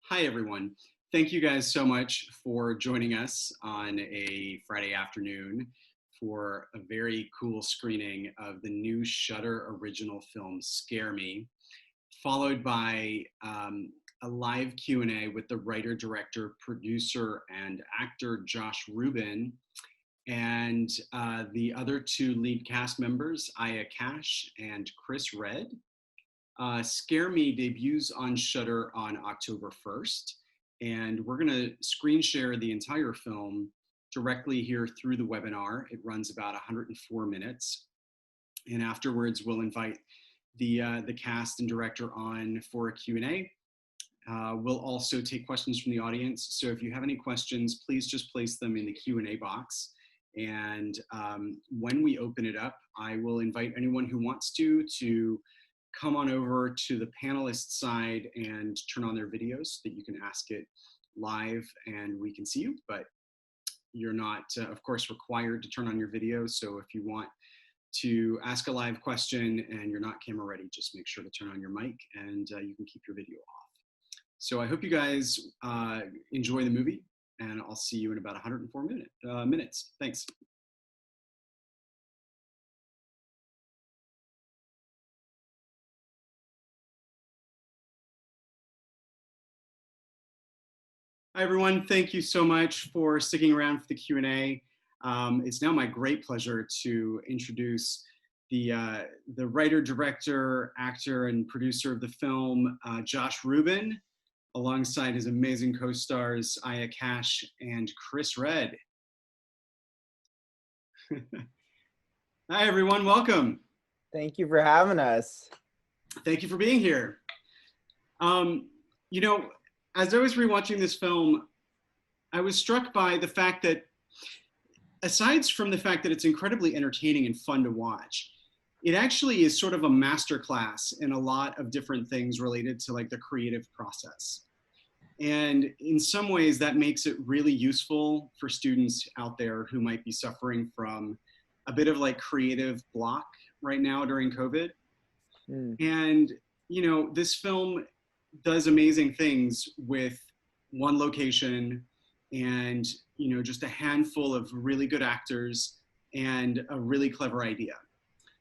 Hi, everyone. Thank you guys so much for joining us on a Friday afternoon for a very cool screening of the new Shudder original film, Scare Me, followed by a live Q&A with the writer, director, producer, and actor Josh Ruben, and the other two lead cast members, Aya Cash and Chris Red. Scare Me debuts on Shudder on October 1st, and we're going to screen share the entire film directly here through the webinar. It runs about 104 minutes, and afterwards we'll invite the cast and director on for a Q&A. We'll also take questions from the audience, so if you have any questions, please just place them in the Q&A box. And when we open it up, I will invite anyone who wants to come on over to the panelist side and turn on their videos so that you can ask it live and we can see you, but you're not, of course, required to turn on your video. So if you want to ask a live question and you're not camera ready, just make sure to turn on your mic and you can keep your video off. So I hope you guys enjoy the movie, and I'll see you in about 104 minutes. Thanks. Hi, everyone. Thank you so much for sticking around for the Q&A. It's now my great pleasure to introduce the writer, director, actor, and producer of the film, Josh Ruben, alongside his amazing co-stars, Aya Cash and Chris Red. Hi, everyone. Welcome. Thank you for having us. Thank you for being here. You know, as I was rewatching this film, I was struck by the fact that, aside from the fact that it's incredibly entertaining and fun to watch, it actually is sort of a masterclass in a lot of different things related to like the creative process. And in some ways that makes it really useful for students out there who might be suffering from a bit of like creative block right now during COVID. And, you know, this film does amazing things with one location and, you know, just a handful of really good actors and a really clever idea.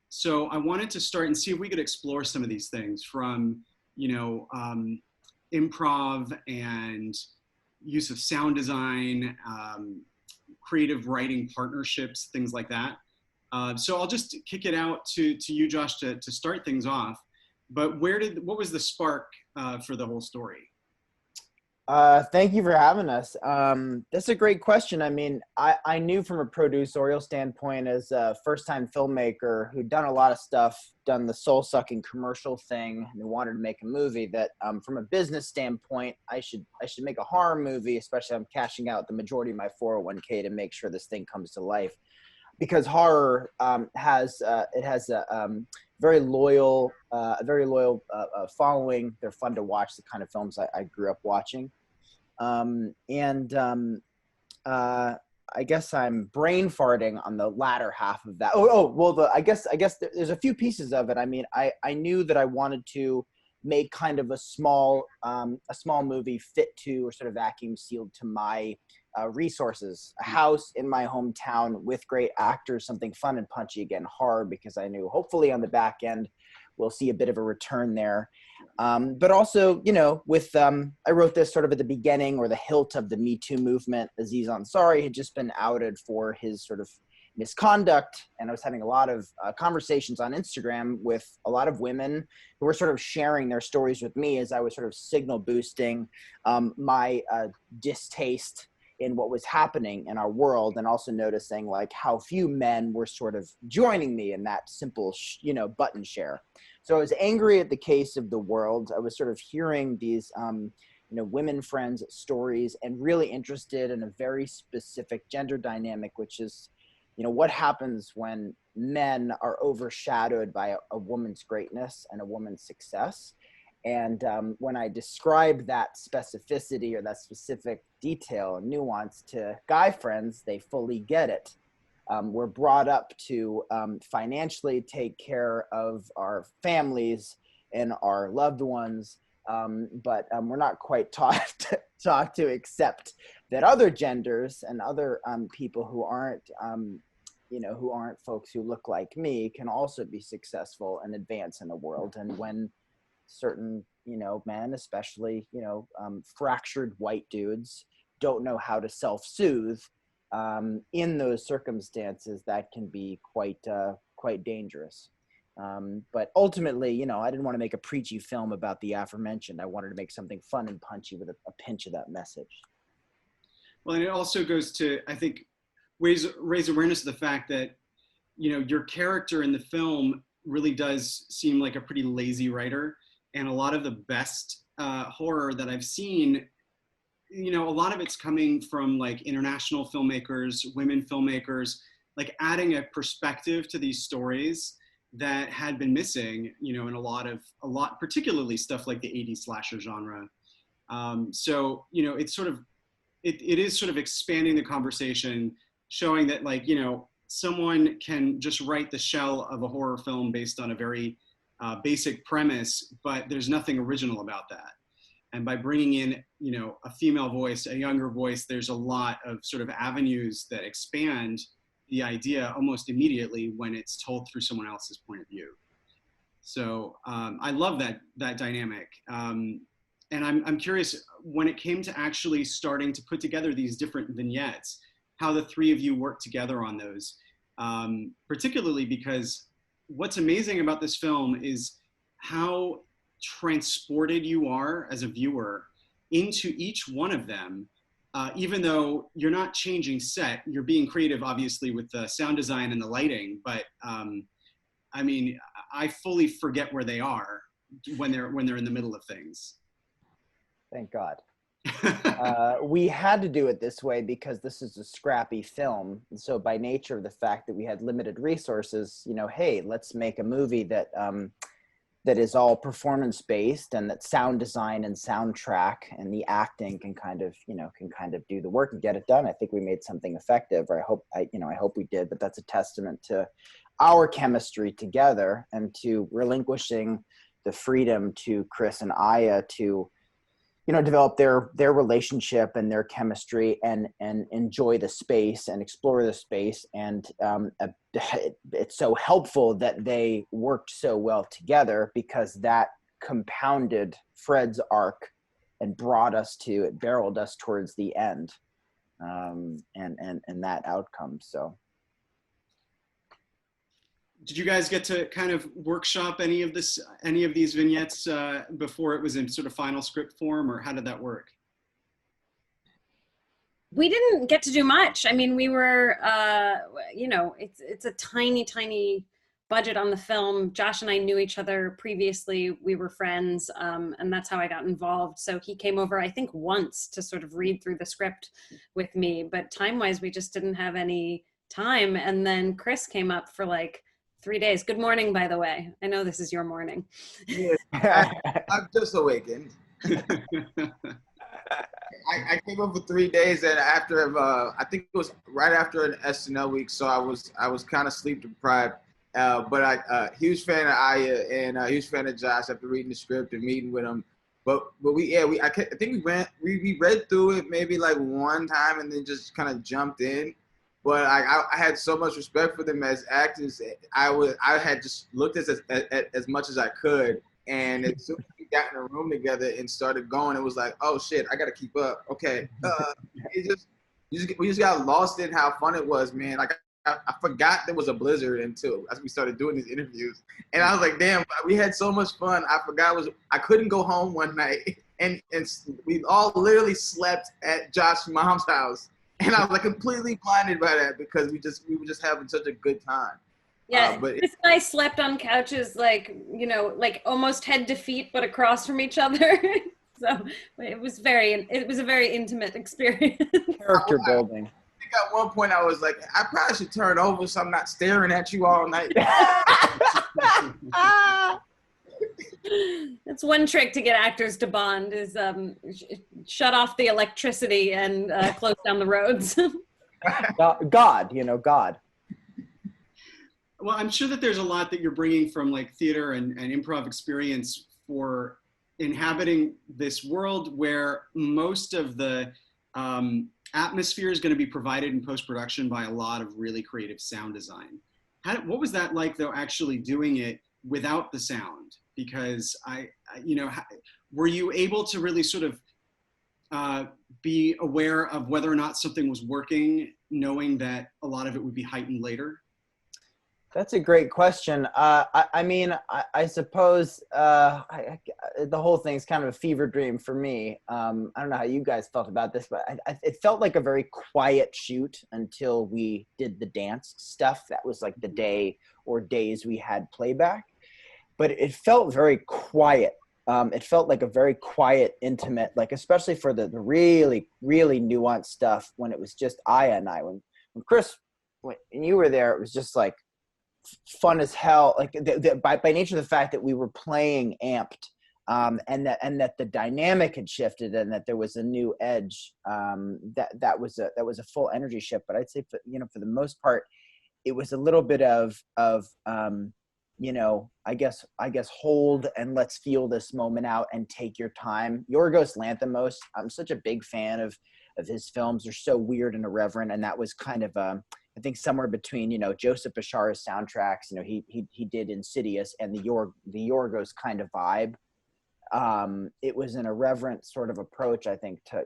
So I wanted to start and see if we could explore some of these things from, you know, improv and use of sound design, creative writing partnerships, things like that. So I'll just kick it out to you, Josh, to start things off. But what was the spark for the whole story? Thank you for having us. That's a great question. I mean, I knew from a producerial standpoint, as a first-time filmmaker who'd done a lot of stuff, done the soul-sucking commercial thing, and wanted to make a movie, that from a business standpoint, I should make a horror movie, especially I'm cashing out the majority of my 401k to make sure this thing comes to life. Because horror has a very loyal following. They're fun to watch, the kind of films I grew up watching. I guess I'm brain farting on the latter half of that. I guess there's a few pieces of it. I mean, I knew that I wanted to make kind of a small movie fit to, or sort of vacuum sealed to, my resources, a house in my hometown with great actors, something fun and punchy, again, horror, because I knew hopefully on the back end we'll see a bit of a return there. But also, you know, with I wrote this sort of at the beginning or the hilt of the Me Too movement. Aziz Ansari had just been outed for his sort of misconduct, and I was having a lot of conversations on Instagram with a lot of women who were sort of sharing their stories with me as I was sort of signal boosting my distaste in what was happening in our world, and also noticing like how few men were sort of joining me in that simple, button share. So I was angry at the case of the world. I was sort of hearing these, women friends' stories, and really interested in a very specific gender dynamic, which is, what happens when men are overshadowed by a woman's greatness and a woman's success. And when I describe that specificity or that specific detail and nuance to guy friends, they fully get it. We're brought up to financially take care of our families and our loved ones, but we're not quite taught to accept that other genders and other people who aren't, who aren't folks who look like me can also be successful and advance in the world. And when certain, men, especially, fractured white dudes, don't know how to self-soothe in those circumstances, that can be quite dangerous. But ultimately, I didn't want to make a preachy film about the aforementioned. I wanted to make something fun and punchy with a pinch of that message. Well, and it also goes to, I think, raise awareness of the fact that, your character in the film really does seem like a pretty lazy writer. And a lot of the best horror that I've seen, a lot of it's coming from like international filmmakers, women filmmakers, like adding a perspective to these stories that had been missing, in a lot, particularly stuff like the 80s slasher genre. So, it's sort of, it is sort of expanding the conversation, showing that like, someone can just write the shell of a horror film based on a very basic premise, but there's nothing original about that. And by bringing in, a female voice, a younger voice, there's a lot of sort of avenues that expand the idea almost immediately when it's told through someone else's point of view. So I love that dynamic. And I'm curious, when it came to actually starting to put together these different vignettes, how the three of you worked together on those, particularly because what's amazing about this film is how transported you are as a viewer into each one of them. Even though you're not changing set, you're being creative, obviously, with the sound design and the lighting. But I mean, I fully forget where they are when they're in the middle of things. Thank God. We had to do it this way because this is a scrappy film. And so by nature of the fact that we had limited resources, hey, let's make a movie that that is all performance based, and that sound design and soundtrack and the acting can kind of do the work and get it done. I think we made something effective, or I hope we did, but that's a testament to our chemistry together and to relinquishing the freedom to Chris and Aya to develop their relationship and their chemistry and enjoy the space and explore the space. And it's so helpful that they worked so well together, because that compounded Fred's arc and barreled us towards the end, and that outcome. So. Did you guys get to kind of workshop any of these vignettes before it was in sort of final script form, or how did that work? We didn't get to do much. I mean, we were, it's a tiny budget on the film. Josh and I knew each other previously. We were friends, and that's how I got involved. So he came over, I think, once to sort of read through the script with me. But time-wise, we just didn't have any time. And then Chris came up for like 3 days. Good morning, by the way. I know this is your morning. Yeah, I've just awakened. I came up for 3 days, and after I think it was right after an SNL week, so I was kind of sleep deprived. But I huge fan of Aya and huge fan of Josh after reading the script and meeting with him. But I think we read through it maybe like one time and then just kind of jumped in. But I had so much respect for them as actors. I had just looked at as much as I could, and as soon as we got in a room together and started going, it was like, oh shit, I gotta keep up. Okay, we just got lost in how fun it was, man. Like I forgot there was a blizzard until as we started doing these interviews, and I was like, damn, we had so much fun. I couldn't go home one night, and we all literally slept at Josh's mom's house. And I was like completely blinded by that because we were just having such a good time. Yeah, this guy slept on couches like almost head to feet, but across from each other. So it was a very intimate experience. Character building. I think at one point I was like, I probably should turn over so I'm not staring at you all night. That's one trick to get actors to bond is shut off the electricity and close down the roads. God. Well, I'm sure that there's a lot that you're bringing from like theater and improv experience for inhabiting this world where most of the atmosphere is going to be provided in post-production by a lot of really creative sound design. What was that like, though, actually doing it without the sound? Because were you able to really sort of be aware of whether or not something was working, knowing that a lot of it would be heightened later? That's a great question. I suppose the whole thing's kind of a fever dream for me. I don't know how you guys felt about this, but it felt like a very quiet shoot until we did the dance stuff. That was like the day or days we had playback. But it felt very quiet. It felt like a very quiet, intimate, like especially for the really, really nuanced stuff when it was just Aya and I. When Chris, when you were there, it was just like fun as hell. Like by nature of the fact that we were playing amped, and that the dynamic had shifted and that there was a new edge. That was a full energy shift. But I'd say for the most part, it was a little bit of I guess hold and let's feel this moment out and take your time. Yorgos Lanthimos, I'm such a big fan of his films. They're so weird and irreverent, and that was kind of I think somewhere between Joseph Bashara's soundtracks. He did Insidious and the Yorgos kind of vibe. It was an irreverent sort of approach, I think, to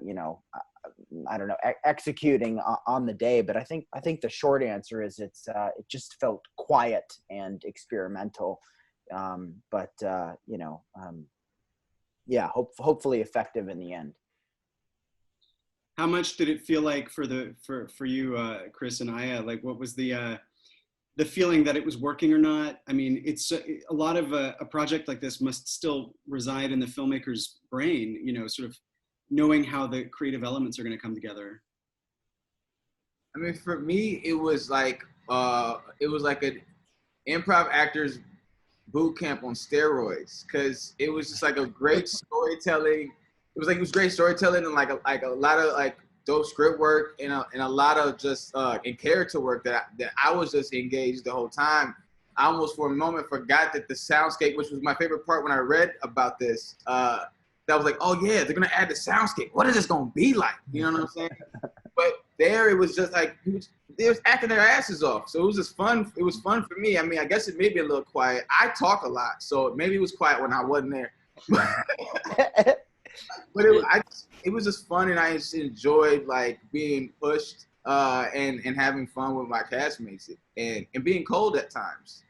I don't know, executing on the day. But I think the short answer is it just felt quiet and experimental, hopefully effective in the end. How much did it feel like for you, Chris and Aya? Like, what was the feeling that it was working or not? I mean, it's a lot of a project like this must still reside in the filmmaker's brain, sort of knowing how the creative elements are going to come together. I mean, for me, it was like an improv actor's boot camp on steroids, because it was just like a great storytelling. It was great storytelling and like a lot of like dope script work and a lot of just and character work that I was just engaged the whole time. I almost for a moment forgot that the soundscape, which was my favorite part when I read about this, that was like, oh yeah, they're gonna add the soundscape. What is this gonna be like? You know what I'm saying? But there, it was just like they was acting their asses off. So it was just fun. It was fun for me. I mean, I guess it may be a little quiet. I talk a lot, so maybe it was quiet when I wasn't there. But it was just fun, and I just enjoyed like being pushed and having fun with my castmates and being cold at times.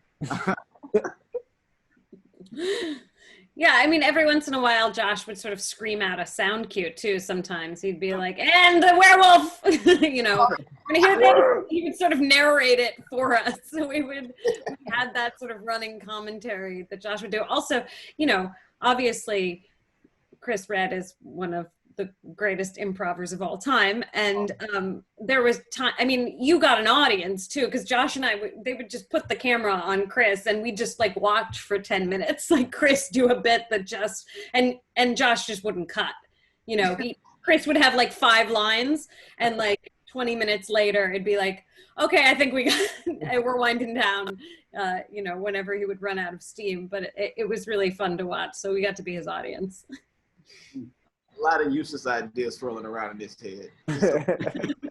Yeah, I mean, every once in a while, Josh would sort of scream out a sound cue too. Sometimes he'd be like, "And the werewolf," and he would sort of narrate it for us. So we had that sort of running commentary that Josh would do. Also, obviously, Chris Redd is one of the greatest improvers of all time. And there was time, I mean, you got an audience too, because Josh and they would just put the camera on Chris and we just like watch for 10 minutes, like Chris do a bit that just, and Josh just wouldn't cut. Chris would have like 5 lines and like 20 minutes later, it'd be like, okay, I think we're winding down, whenever he would run out of steam. But it was really fun to watch. So we got to be his audience. A lot of useless ideas swirling around in this head.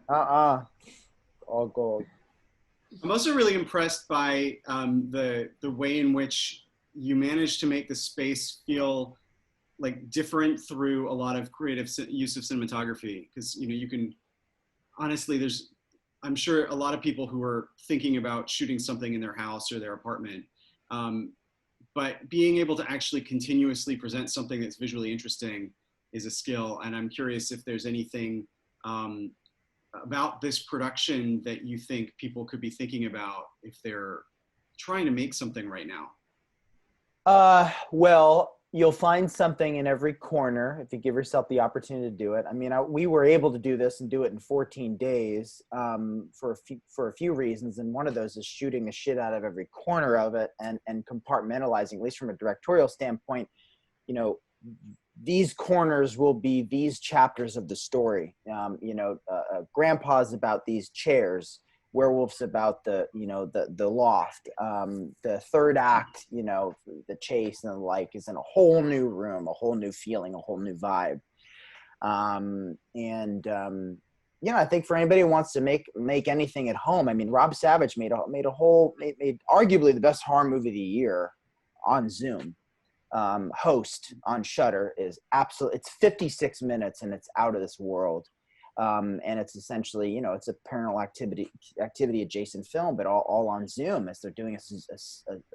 All gold. I'm also really impressed by the way in which you managed to make the space feel like different through a lot of creative use of cinematography. Because you can honestly, I'm sure a lot of people who are thinking about shooting something in their house or their apartment, but being able to actually continuously present something that's visually interesting is a skill. And I'm curious if there's anything about this production that you think people could be thinking about if they're trying to make something right now. Well, you'll find something in every corner if you give yourself the opportunity to do it. I mean, we were able to do this and do it in 14 days for a few reasons. And one of those is shooting the shit out of every corner of it and compartmentalizing, at least from a directorial standpoint. These corners will be these chapters of the story. Grandpa's about these chairs Werewolf's about the loft. The third act, the chase and the like, is in a whole new room, a whole new feeling, a whole new vibe. I think for anybody who wants to make anything at home, I mean, Rob Savage made arguably the best horror movie of the year on Zoom. Host on Shudder is it's 56 minutes and it's out of this world. And it's essentially, it's a paranormal activity adjacent film, but all on Zoom as they're doing a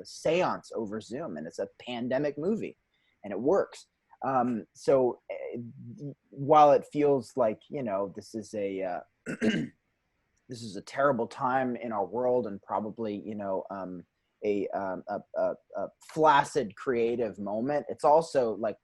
seance over Zoom, and it's a pandemic movie, and it works. So while it feels like, this is a this is a terrible time in our world, and probably, a flaccid creative moment, it's also like,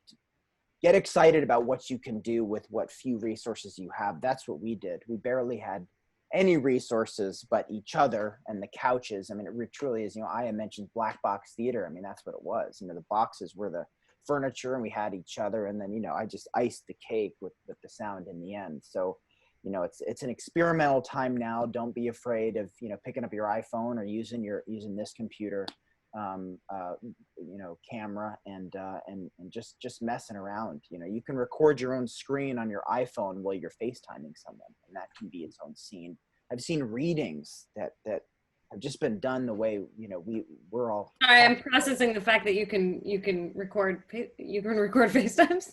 get excited about what you can do with what few resources you have. That's what we did. We barely had any resources but each other and the couches. I mean, it truly is, I mentioned black box theater. I mean, that's what it was. The boxes were the furniture, and we had each other. And then, I just iced the cake with the sound in the end. So, it's an experimental time now. Don't be afraid of, picking up your iPhone or using this computer, camera and just messing around. You can record your own screen on your iPhone while you're FaceTiming someone, and that can be its own scene. I've seen readings that have just been done the way, we're all. Sorry, I'm processing the fact that you can record FaceTimes.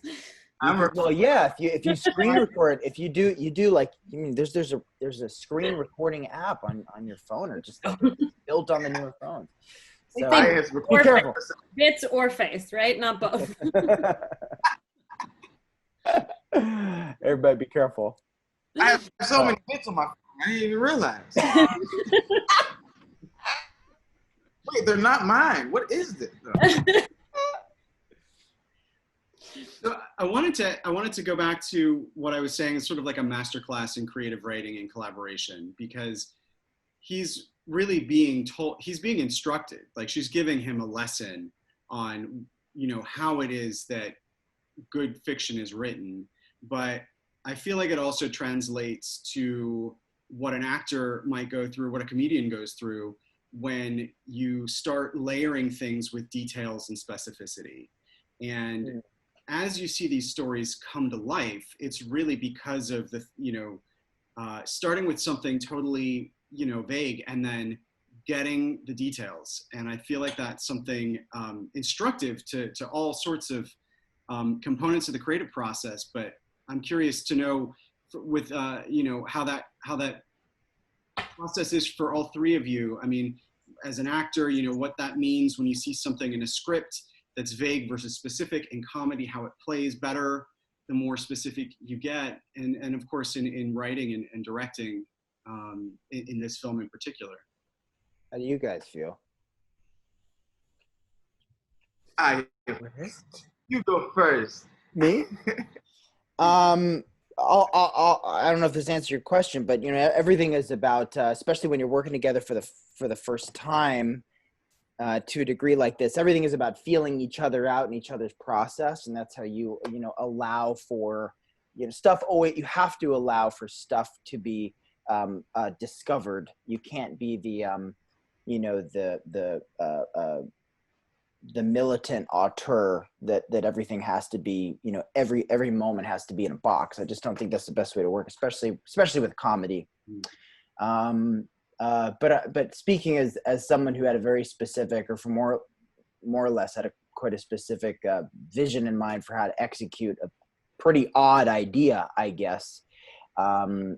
Well, yeah, if you screen record, if you do like, there's a screen recording app on your phone, or just like built on the newer phones. So be careful. Bits or face, right? Not both. Everybody be careful. I have so many bits on my phone, I didn't even realize. Wait, they're not mine. What is this? So I wanted to go back to what I was saying, sort of like a masterclass in creative writing and collaboration, because he's really being instructed. Like, she's giving him a lesson on, how it is that good fiction is written. But I feel like it also translates to what an actor might go through, what a comedian goes through, when you start layering things with details and specificity. And as you see these stories come to life, it's really because of the, starting with something totally, vague, and then getting the details. And I feel like that's something instructive to all sorts of components of the creative process. But I'm curious to know with, how that process is for all three of you. I mean, as an actor, what that means when you see something in a script that's vague versus specific. In comedy, how it plays better the more specific you get, and of course in writing and directing, in this film in particular. How do you guys feel? You go first. Me? I don't know if this answers your question, but everything is about, especially when you're working together for the first time, to a degree like this, everything is about feeling each other out and each other's process, and that's how you allow for stuff. You have to allow for stuff to be discovered. You can't be the militant auteur that everything has to be, every moment has to be in a box. I just don't think that's the best way to work, especially with comedy. But speaking as someone who had a very specific, or for more or less had quite a specific vision in mind for how to execute a pretty odd idea, I guess. Within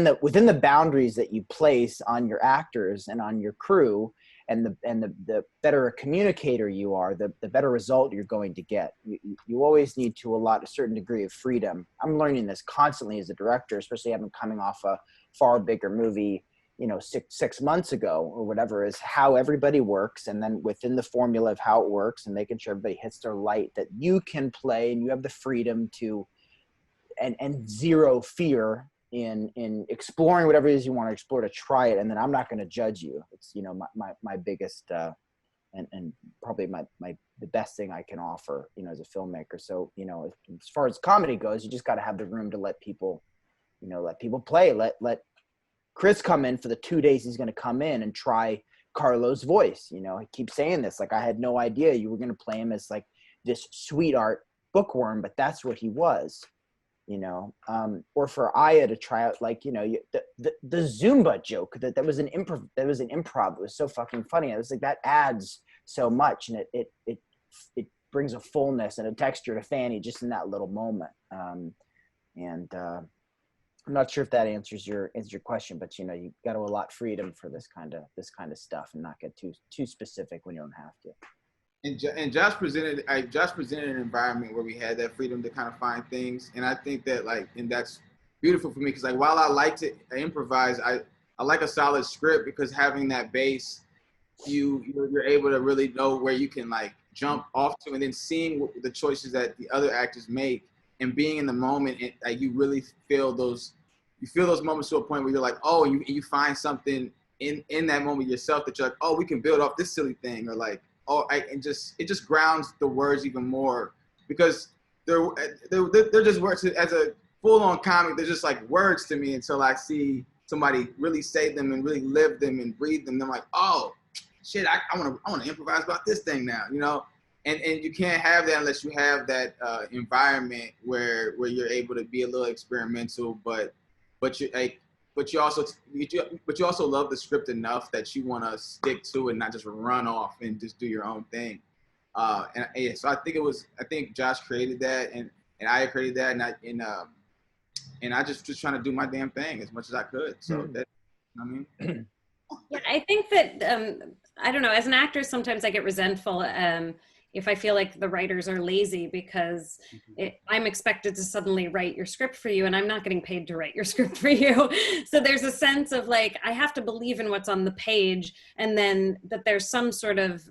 the boundaries that you place on your actors and on your crew, and the better a communicator you are, the better result you're going to get. You always need to allot a certain degree of freedom. I'm learning this constantly as a director, especially having coming off a far bigger movie, 6 months ago or whatever, is how everybody works. And then within the formula of how it works and making sure everybody hits their light, that you can play and you have the freedom to, and zero fear in exploring whatever it is you want to explore, to try it. And then I'm not going to judge you. It's, my biggest, and probably the best thing I can offer, as a filmmaker. So, as far as comedy goes, you just got to have the room to let people play, let Chris come in for the 2 days he's going to come in and try Carlo's voice. You know, I keep saying this, like, I had no idea you were going to play him as like this sweetheart bookworm, but that's what he was, you know. Or for Aya to try out, like, you know, the Zumba joke that was an improv, that was so fucking funny. It was like, that adds so much, and it brings a fullness and a texture to Fanny just in that little moment. I'm not sure if that answers your question, but you know, you got to allot freedom for this kind of stuff and not get too specific when you don't have to. And Josh presented an environment where we had that freedom to kind of find things, and I think that, like, and that's beautiful for me, because like, while I like to improvise, I like a solid script, because having that base, you're able to really know where you can like jump off to, and then seeing the choices that the other actors make, and being in the moment, like, you really feel those moments to a point where you're like, oh, and you find something in that moment yourself that you're like, oh, we can build off this silly thing, or like, oh, it just grounds the words even more, because they're just words. As a full-on comic, they're just like words to me until I see somebody really say them and really live them and breathe them. And I'm like, oh shit, I want to improvise about this thing now, you know. And you can't have that unless you have that environment where you're able to be a little experimental, but you also love the script enough that you want to stick to it, not just run off and just do your own thing. So I think Josh created that, and I created that, and I just trying to do my damn thing as much as I could. So that, you know what I mean. Yeah, I think that I don't know. As an actor, sometimes I get resentful if I feel like the writers are lazy, because I'm expected to suddenly write your script for you, and I'm not getting paid to write your script for you. So there's a sense of like, I have to believe in what's on the page, and then that there's some sort of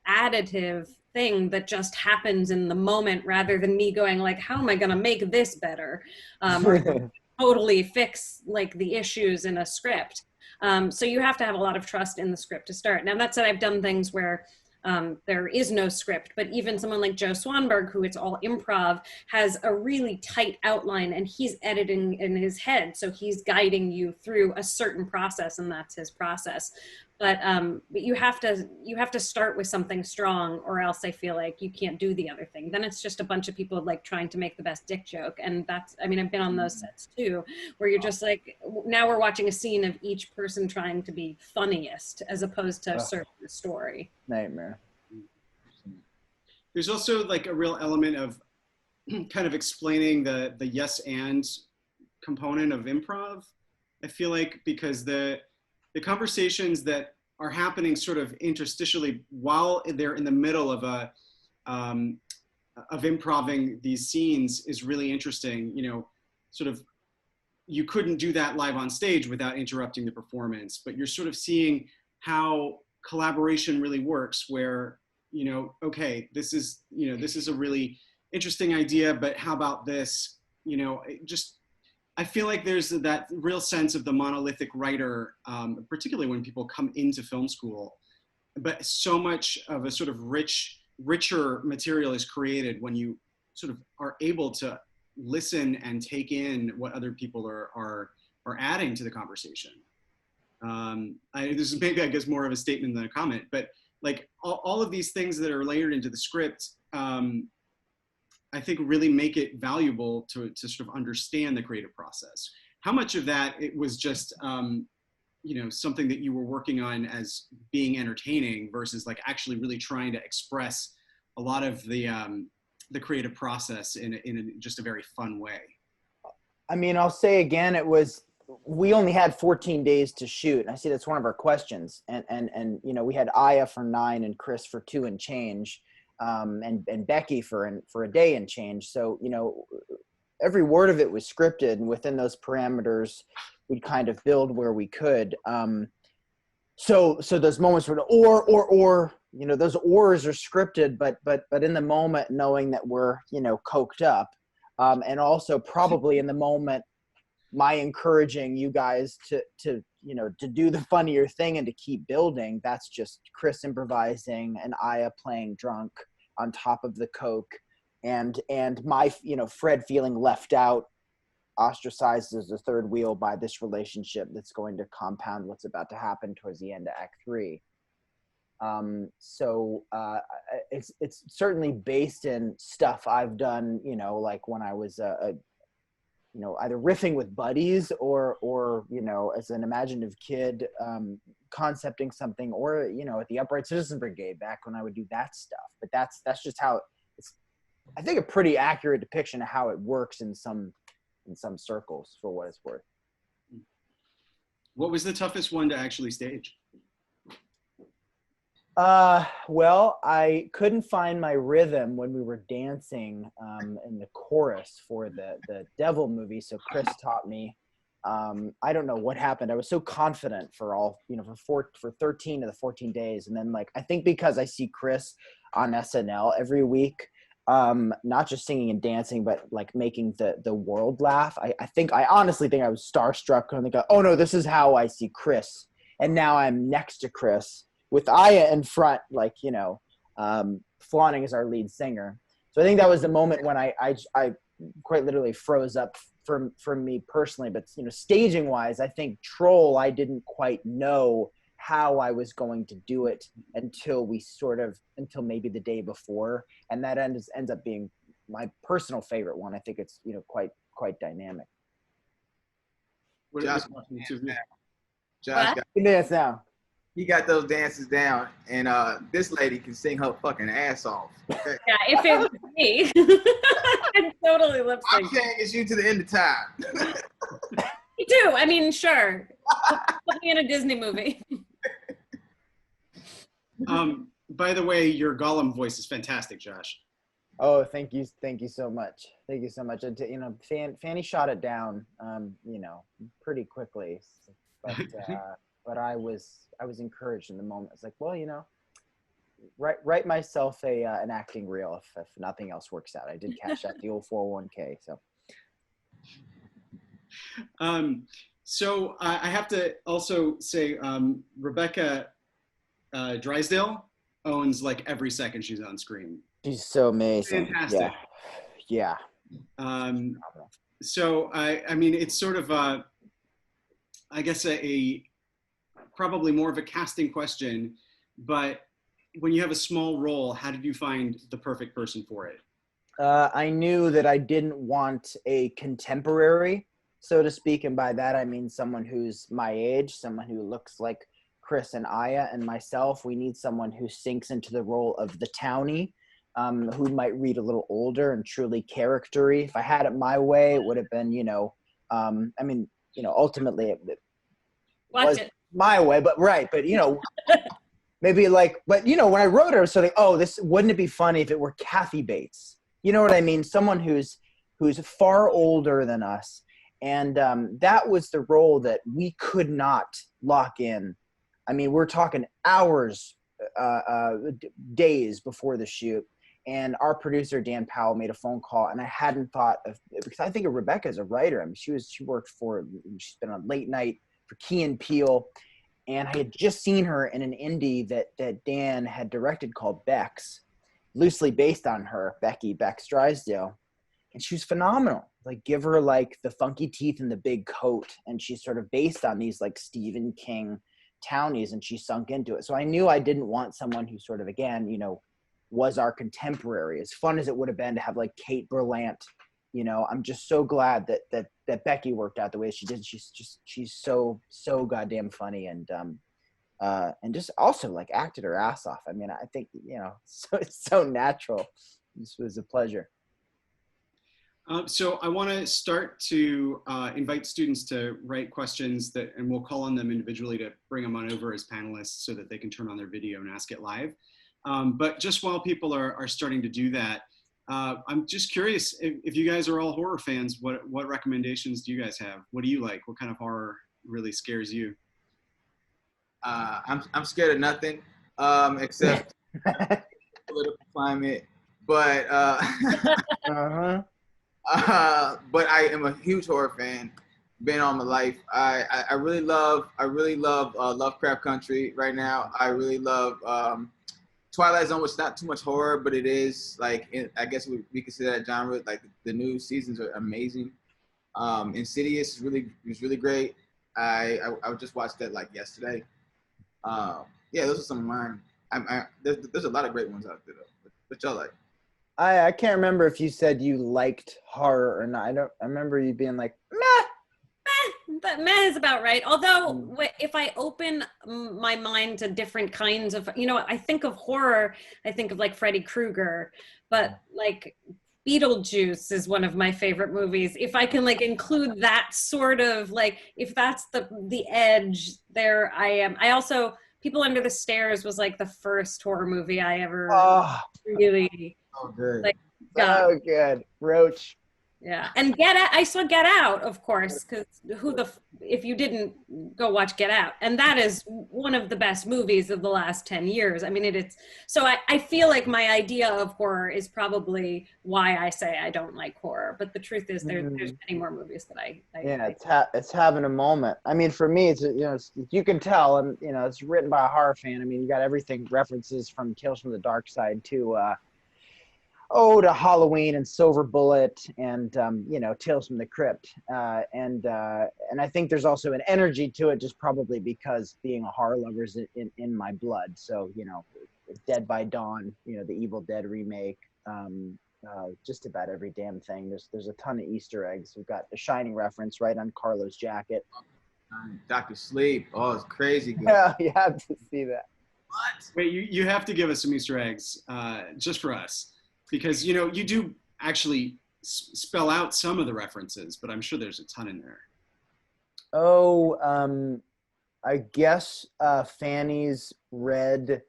additive thing that just happens in the moment, rather than me going like, how am I going to make this better? Or totally fix like the issues in a script. So you have to have a lot of trust in the script to start. Now, that said, I've done things where there is no script, but even someone like Joe Swanberg, who it's all improv, has a really tight outline, and he's editing in his head. So he's guiding you through a certain process, and that's his process. But you have to start with something strong, or else I feel like you can't do the other thing. Then it's just a bunch of people like trying to make the best dick joke. And that's, I mean, I've been on those sets too, where you're just like, now we're watching a scene of each person trying to be funniest as opposed to serving the story. Nightmare. There's also like a real element of kind of explaining the yes and component of improv, I feel like, because the conversations that are happening sort of interstitially while they're in the middle of improving these scenes is really interesting. You know, sort of, you couldn't do that live on stage without interrupting the performance, but you're sort of seeing how collaboration really works, where, you know, okay, this is a really interesting idea, but how about this? You know, I feel like there's that real sense of the monolithic writer, particularly when people come into film school, but so much of a sort of richer material is created when you sort of are able to listen and take in what other people are adding to the conversation. This is maybe, I guess, more of a statement than a comment, but like all of these things that are layered into the script, I think really make it valuable to sort of understand the creative process. How much of that it was just, you know, something that you were working on as being entertaining versus like actually really trying to express a lot of the creative process in just a very fun way? I mean, I'll say again, we only had 14 days to shoot. And I see that's one of our questions. And you know, we had Aya for 9 and Chris for 2 and change. And Becky for a day and change. So, you know, every word of it was scripted, and within those parameters, we'd kind of build where we could. So those moments were or, you know, those ors are scripted, but in the moment, knowing that we're, you know, coked up, and also probably in the moment, my encouraging you guys to you know, to do the funnier thing and to keep building. That's just Chris improvising and Aya playing drunk on top of the coke, and my, you know, Fred feeling left out ostracized as the third wheel by this relationship that's going to compound what's about to happen towards the end of Act 3. It's certainly based in stuff I've done, you know, like when I was you know, either riffing with buddies or you know, as an imaginative kid, concepting something, or, you know, at the Upright Citizen Brigade back when I would do that stuff. But that's just how it's, I think, a pretty accurate depiction of how it works in some circles, for what it's worth. What was the toughest one to actually stage? Well, I couldn't find my rhythm when we were dancing in the chorus for the Devil movie, so Chris taught me. I don't know what happened. I was so confident for all, you know, for 13 of the 14 days, and then, like, I think because I see Chris on SNL every week, not just singing and dancing, but like making the world laugh. I honestly think I was starstruck and think, oh no, this is how I see Chris, and now I'm next to Chris with Aya in front, like, you know, flaunting as our lead singer. So I think that was the moment when I quite literally froze up for me personally. But, you know, staging wise, I think Troll, I didn't quite know how I was going to do it until maybe the day before. And that ends up being my personal favorite one. I think it's, you know, quite dynamic. Josh, Josh can dance now. He got those dances down, and this lady can sing her fucking ass off. Okay? Yeah, if it was me, I'd totally lip sync. I'm saying it's you to the end of time. Me too. I mean, sure. Put me in a Disney movie. By the way, your Gollum voice is fantastic, Josh. Oh, thank you so much. Thank you so much. And you know, Fanny shot it down, you know, pretty quickly, but I was encouraged in the moment. It's like, well, you know, write myself an acting reel if nothing else works out. I did cash out the old 401k. So I have to also say, Rebecca Drysdale owns like every second she's on screen. She's so amazing. Fantastic. Yeah. So I mean, it's sort of I guess a probably more of a casting question, but when you have a small role, how did you find the perfect person for it? I knew that I didn't want a contemporary, so to speak, and by that I mean someone who's my age, someone who looks like Chris and Aya and myself. We need someone who sinks into the role of the townie, who might read a little older and truly charactery. If I had it my way, it would have been, you know, I mean, you know, ultimately it was my way, but you know, maybe like, but you know, when I wrote it, I was sort of like, oh, this wouldn't it be funny if it were Kathy Bates? You know what I mean? Someone who's far older than us. And that was the role that we could not lock in. I mean, we're talking hours, days before the shoot. And our producer, Dan Powell, made a phone call, and I hadn't thought of, because I think of Rebecca as a writer. I mean, she's been on Late Night for Key and Peele. And I had just seen her in an indie that Dan had directed called Bex, loosely based on her, Bex Drysdale. And she was phenomenal. Like, give her like the funky teeth and the big coat. And she's sort of based on these like Stephen King townies, and she sunk into it. So I knew I didn't want someone who sort of, again, you know, was our contemporary. As fun as it would have been to have like Kate Berlant, you know, I'm just so glad that Becky worked out the way she did. She's so goddamn funny, and just also like acted her ass off. I mean, I think, you know, so it's so natural. This was a pleasure. So I want to start to invite students to write questions and we'll call on them individually to bring them on over as panelists so that they can turn on their video and ask it live. But just while people are starting to do that, I'm just curious if you guys are all horror fans, what recommendations do you guys have? What do you like? What kind of horror really scares you? I'm scared of nothing except political climate, but but I am a huge horror fan. Been all my life. I really love Lovecraft Country right now. I really love Twilight Zone, which is not too much horror, but it is like, I guess we consider that genre. Like, the new seasons are amazing. Insidious was really great. I just watched that like yesterday. Yeah, those are some of mine. There's a lot of great ones out there though. But y'all like? I can't remember if you said you liked horror or not. I remember you being like, meh. That meh is about right. Although if I open my mind to different kinds of, I think of horror, I think of like Freddy Krueger, but like Beetlejuice is one of my favorite movies. If I can like include that sort of like, if that's the edge there, I am. I also, People Under the Stairs was like the first horror movie I ever really good. like got. So good. Roach. Yeah, and I saw Get Out, of course, because if you didn't go watch Get Out, and that is one of the best movies of the last 10 years. I mean, so I feel like my idea of horror is probably why I say I don't like horror, but the truth is there's many more movies that I yeah, like. it's having a moment. I mean, for me, it's you can tell, and it's written by a horror fan. I mean, you got everything, references from Tales from the Dark Side to to Halloween and Silver Bullet and Tales from the Crypt, and I think there's also an energy to it, just probably because being a horror lover is in my blood. So Dead by Dawn, the Evil Dead remake, just about every damn thing. There's a ton of Easter eggs. We've got the Shining reference right on Carlo's jacket. Dr. Sleep. Oh, it's crazy good. Yeah, you have to see that. What? Wait, you have to give us some Easter eggs just for us. Because, you do actually spell out some of the references, but I'm sure there's a ton in there. Oh, I guess Fanny's Red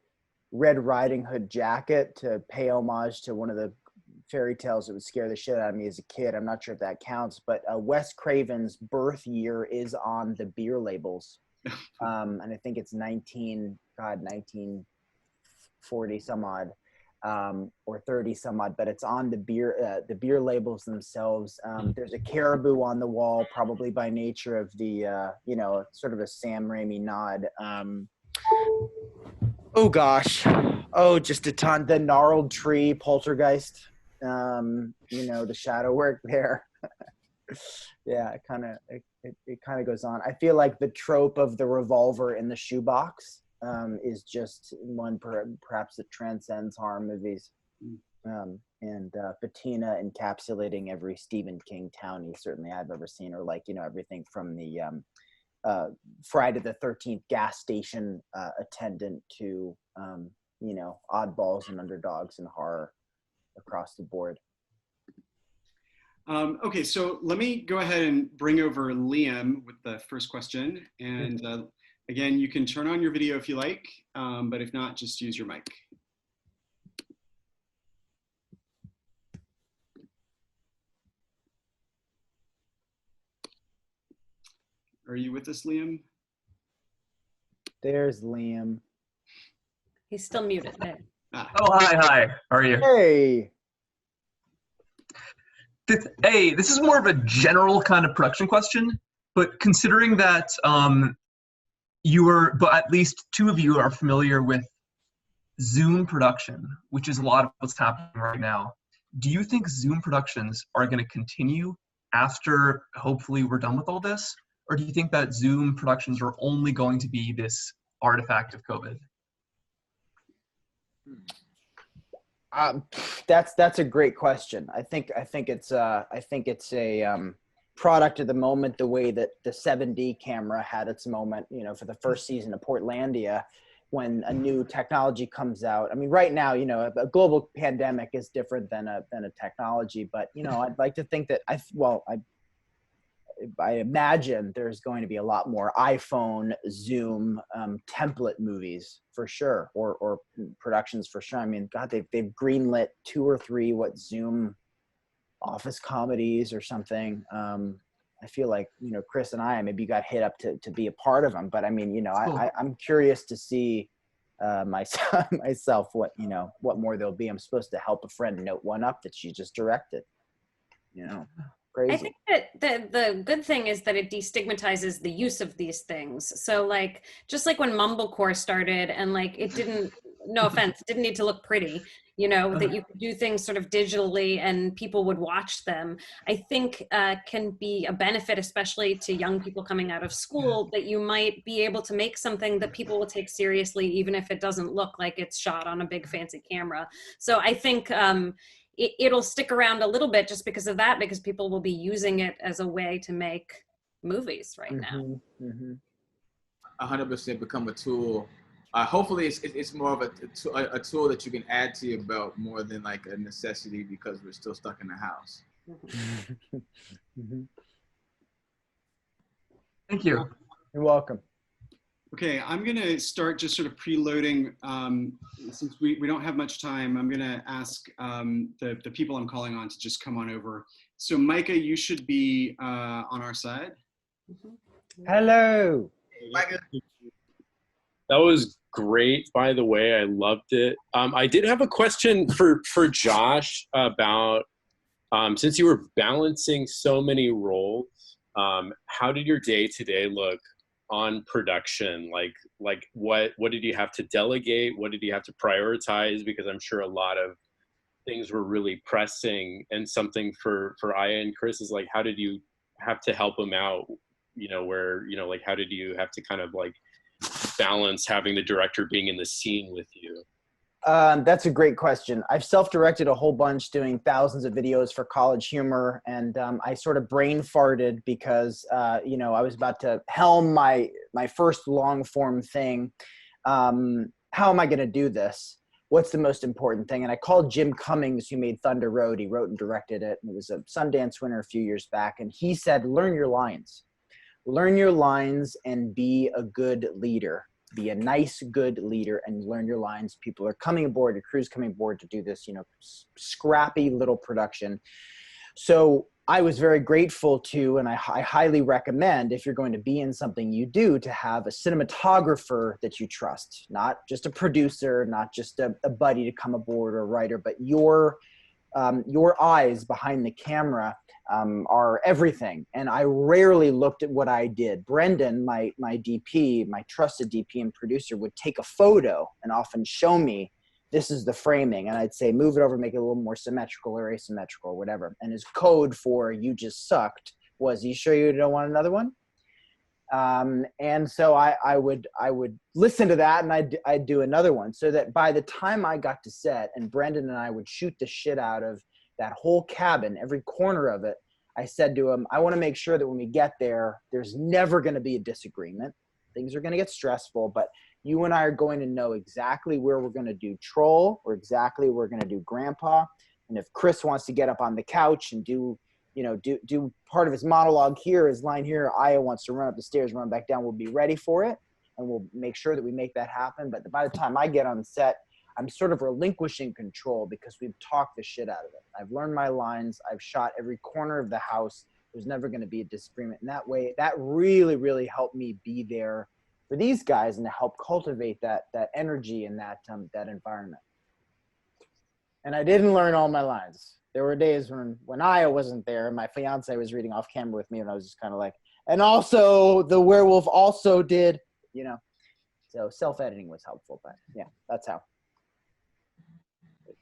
Riding Hood jacket to pay homage to one of the fairy tales that would scare the shit out of me as a kid. I'm not sure if that counts, but Wes Craven's birth year is on the beer labels. And I think it's 1940 some odd. Or 30 some odd, but it's on the beer labels themselves. There's a caribou on the wall, probably by nature of the sort of a Sam Raimi nod. Oh gosh, just a ton. The gnarled tree, Poltergeist. The shadow work there. Yeah, it kind of goes on. I feel like the trope of the revolver in the shoebox is just one perhaps that transcends horror movies, and Patina encapsulating every Stephen King townie certainly I've ever seen, or everything from the Friday the 13th gas station attendant to oddballs and underdogs and horror across the board. Okay, so let me go ahead and bring over Liam with the first question, and again, you can turn on your video if you like, but if not, just use your mic. Are you with us, Liam? There's Liam. He's still muted. There. Oh, hi. How are you? Hey. Hey, this is more of a general kind of production question, but considering that but at least two of you are familiar with Zoom production, which is a lot of what's happening right now. Do you think Zoom productions are going to continue after hopefully we're done with all this? Or do you think that Zoom productions are only going to be this artifact of COVID? That's a great question. I think it's a product of the moment, the way that the 7D camera had its moment, for the first season of Portlandia, when a new technology comes out. I mean, right now, a global pandemic is different than a technology, but I'd like to think that I imagine there's going to be a lot more iPhone, Zoom, template movies for sure, or productions for sure. I mean, God, they've greenlit 2 or 3 Zoom office comedies or something. I feel like Chris and I maybe got hit up to be a part of them, but I mean, I'm curious to see myself what more there'll be. I'm supposed to help a friend note one up that she just directed. Crazy. I think that the good thing is that it destigmatizes the use of these things. So just like when Mumblecore started and it didn't, no offense, didn't need to look pretty. you know, that you could do things sort of digitally and people would watch them, I think can be a benefit, especially to young people coming out of school, that you might be able to make something that people will take seriously, even if it doesn't look like it's shot on a big fancy camera. So I think it'll stick around a little bit just because of that, because people will be using it as a way to make movies right now. 100% become a tool. Hopefully it's more of a tool that you can add to your belt more than like a necessity because we're still stuck in the house. Thank you. You're welcome. Okay, I'm going to start just sort of preloading. Since we don't have much time, I'm going to ask the people I'm calling on to just come on over. So Micah, you should be on our side. Hello. Micah. That was great, by the way. I loved it. I did have a question for Josh about, since you were balancing so many roles, how did your day-to-day look on production? Like what did you have to delegate? What did you have to prioritize? Because I'm sure a lot of things were really pressing, and something for Aya and Chris is like, how did you have to help them out? You know, where, you know, like, how did you have to kind of like balance having the director being in the scene with you? That's a great question. I've self-directed a whole bunch, doing thousands of videos for College Humor, and I sort of brain farted because you know, I was about to helm my first long form thing. How am I going to do this? What's the most important thing? And I called Jim Cummings, who made Thunder Road. He wrote and directed it, and it was a Sundance winner a few years back. And he said, learn your lines. Learn your lines and be a good leader. Be a nice, good leader and learn your lines. People are coming aboard, your crew's coming aboard to do this, you know, scrappy little production. So I was very grateful to, and I highly recommend, if you're going to be in something you do, to have a cinematographer that you trust, not just a producer, not just a buddy to come aboard or a writer, but your eyes behind the camera are everything. And I rarely looked at what I did. Brendan, my DP, my trusted DP and producer, would take a photo and often show me, this is the framing. And I'd say, move it over, make it a little more symmetrical or asymmetrical or whatever. And his code for "you just sucked" was, "you sure you don't want another one?" And so I would listen to that, and I'd do another one, so that by the time I got to set and Brendan and I would shoot the shit out of that whole cabin, every corner of it, I said to him, I want to make sure that when we get there, there's never going to be a disagreement. Things are going to get stressful, but you and I are going to know exactly where we're going to do troll, or exactly where we're going to do grandpa. And if Chris wants to get up on the couch and do part of his monologue here, his line here, Aya wants to run up the stairs, run back down, we'll be ready for it. And we'll make sure that we make that happen. But by the time I get on set, I'm sort of relinquishing control because we've talked the shit out of it. I've learned my lines. I've shot every corner of the house. There's never going to be a disagreement. And that way, that really, really helped me be there for these guys and to help cultivate that energy and that environment. And I didn't learn all my lines. There were days when Aya wasn't there and my fiance was reading off camera with me, and I was just kind of like, and also the werewolf also did, you know. So self-editing was helpful, but yeah, that's how.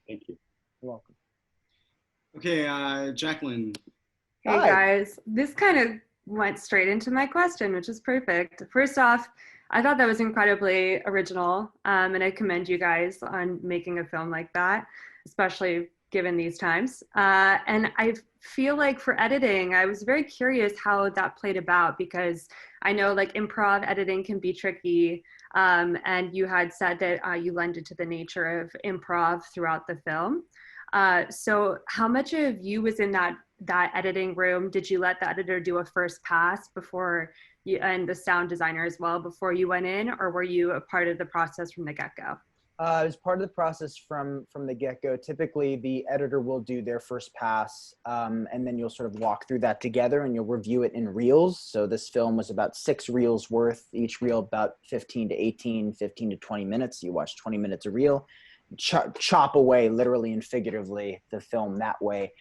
Thank you. You're welcome. Okay, Jacqueline. Hey Hi. guys, this kind of went straight into my question, which is perfect. First off, I thought that was incredibly original, and I commend you guys on making a film like that, especially given these times. And I feel like for editing, I was very curious how that played about, because I know like improv editing can be tricky. And you had said that you lended to the nature of improv throughout the film. So how much of you was in that editing room? Did you let the editor do a first pass before you, and the sound designer as well, before you went in, or were you a part of the process from the get-go? It was part of the process from the get-go. Typically, the editor will do their first pass, and then you'll sort of walk through that together, and you'll review it in reels. So this film was about 6 reels worth, each reel about 15 to 20 minutes. You watch 20 minutes a reel, chop away, literally and figuratively, the film that way.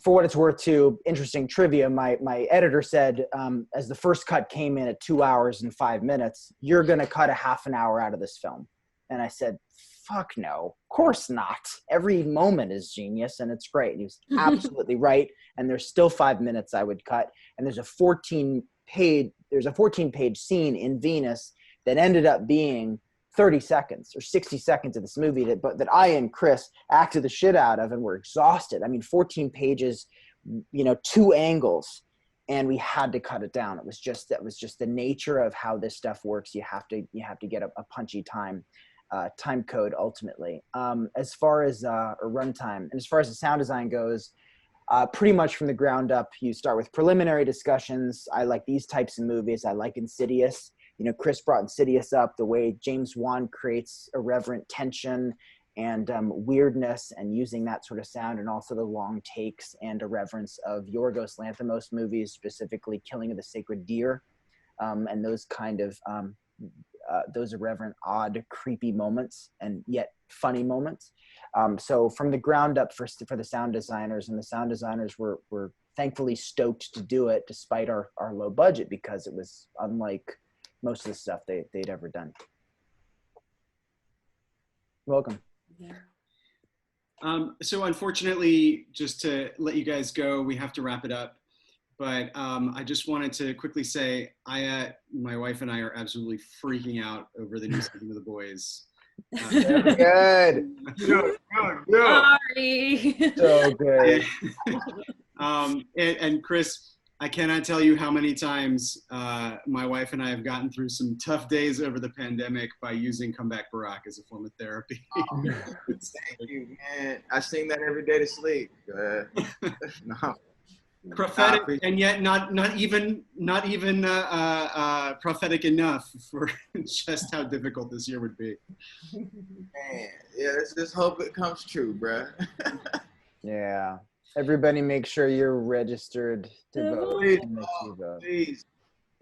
for what it's worth, too, interesting trivia. My editor said, as the first cut came in at 2 hours and 5 minutes, you're going to cut a half an hour out of this film. And I said, fuck no, of course not. Every moment is genius and it's great. And he was absolutely right. And there's still 5 minutes I would cut. And there's a 14-page scene in Venus that ended up being 30 seconds or 60 seconds of this movie that I and Chris acted the shit out of and were exhausted. I mean, 14 pages, 2 angles, and we had to cut it down. That was just the nature of how this stuff works. You have to get a punchy time code ultimately. As far as a runtime and as far as the sound design goes, pretty much from the ground up, you start with preliminary discussions. I like these types of movies. I like Insidious. Chris brought Insidious up, the way James Wan creates irreverent tension and weirdness, and using that sort of sound, and also the long takes and irreverence of Yorgos Lanthimos movies, specifically Killing of the Sacred Deer, and those kind of those irreverent, odd, creepy moments, and yet funny moments. So from the ground up for the sound designers, and the sound designers were thankfully stoked to do it despite our low budget, because it was unlike most of the stuff they'd ever done. Welcome. Yeah. So unfortunately, just to let you guys go, we have to wrap it up. But I just wanted to quickly say, my wife and I are absolutely freaking out over the new season of The Boys. Good. Sorry. So good. And Chris, I cannot tell you how many times my wife and I have gotten through some tough days over the pandemic by using Comeback Barack as a form of therapy. Thank you, man. I sing that every day to sleep. No. Prophetic, and yet not even prophetic enough for just how difficult this year would be. Man, yeah, let's just hope it comes true, bruh. Yeah. Everybody make sure you're registered to vote. Please, And make you vote. please.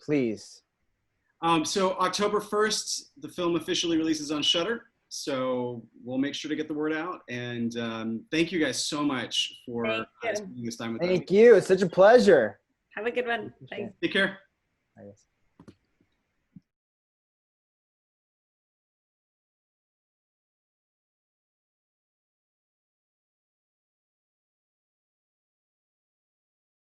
Please. So October 1st, the film officially releases on Shudder. So we'll make sure to get the word out. And thank you guys so much for spending this time with us. Thank you. It's such a pleasure. Have a good one. Bye. Take care. Bye.